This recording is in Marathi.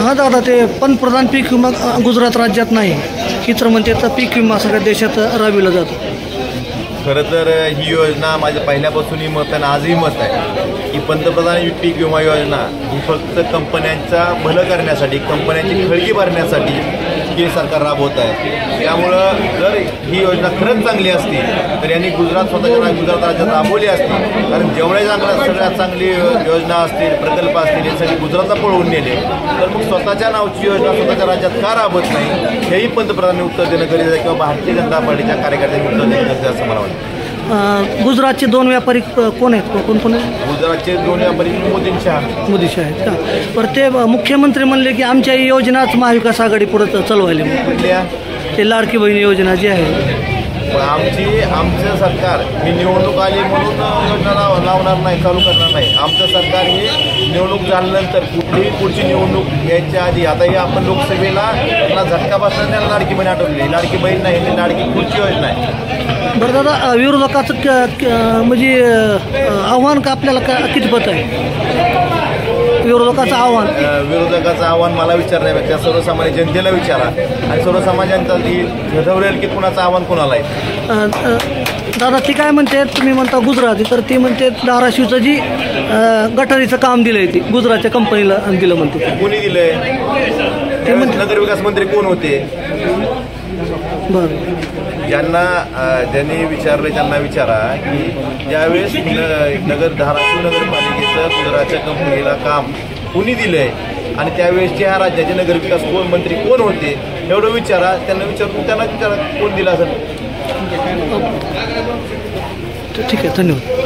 हां दादा, ते पंतप्रधान पीक विमा गुजरात राज्यात नाही, ही तर म्हणते तर पीक विमा सगळ्या देशात राबविला जातो. खरं तर ही योजना माझ्या पहिल्यापासूनही मत आहे, आजही मत आहे की पंतप्रधान पीक विमा योजना ही फक्त कंपन्यांचा भलं करण्यासाठी, कंपन्यांची खळगी भरण्यासाठी हे सरकार राबवत आहे. त्यामुळं जर ही योजना खरंच चांगली असती तर यांनी गुजरात गुजरात राज्यात राबवली असती. कारण जेवढ्या सगळ्यात चांगली योजना असतील, प्रकल्प असतील, हे सगळे गुजरातला पळवून नेले, तर मग स्वतःच्या नावची योजना स्वतःच्या राज्यात का राबवत नाही, हेही पंतप्रधानांनी उत्तर देणं गरजेचं आहे किंवा भारतीय जनता पार्टीच्या कार्यकर्त्यांनी उत्तर देणं गरजेचं आहे असं मला वाटतं. गुजरातचे 2 व्यापारी कोण आहेत? कोण आहेत गुजरातचे 2 व्यापारी? मोदी शहा आहेत का? पण ते मुख्यमंत्री म्हणले की आमच्या ही योजनाच महाविकास आघाडी पुढे चालवायला. कुठल्या? ते लाडकी बहीण योजना जी आहे. आमचं सरकार ही निवडणूक आली म्हणून योजना लावणार नाही, चालू करणार नाही. आमचं सरकार हे निवडणूक झाल्यानंतर कुठलीही पुढची निवडणूक यायच्या आधी, आता ही आपण लोकसभेला झटका बसला त्याला लाडकी बहीण आठवली. लाडकी बहीण नाही, ही लाडकी पुढची योजना आहे. बरं दादा, विरोधकाचं म्हणजे आव्हान का आपल्याला कितपत आहे? विरोधकाचं आव्हान मला विचारण्यापेक्षा सर्वसामान्य जनतेला विचारा आणि सर्वसामान्य जनता ती ठरवेल की कुणाचं आव्हान कोणाला आहे. दादा ती काय म्हणते, तुम्ही म्हणता गुजराती, तर ती म्हणते धाराशिवचं जी गटारीचं काम दिलंय ती गुजरातच्या कंपनीला दिलं म्हणते. कोणी दिलंय? नगरविकास मंत्री कोण होते? बरं, ज्यांनी विचारले त्यांना विचारा की ज्यावेळेस धाराशिव नगरपालिकेचं गुजरातच्या कंपनीला काम कुणी दिलंय आणि त्यावेळेसचे ह्या राज्याचे नगरविकास मंत्री कोण होते, एवढं विचारा. त्यांना विचारा कोण दिला असेल. ठीक आहे, धन्यवाद.